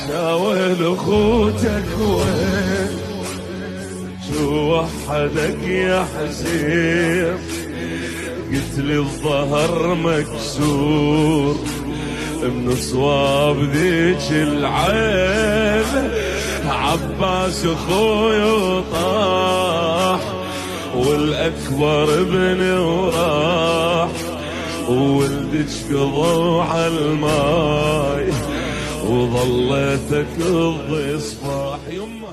يا ويل اخوتك وين شو وحدك يا حسين قلت لي الظهر مكسور من صواب ذيك العين عباس اخوي طاح والاكبر ابني وراح وولدك قضوا على الماي وظليتك تقضي صباح يمه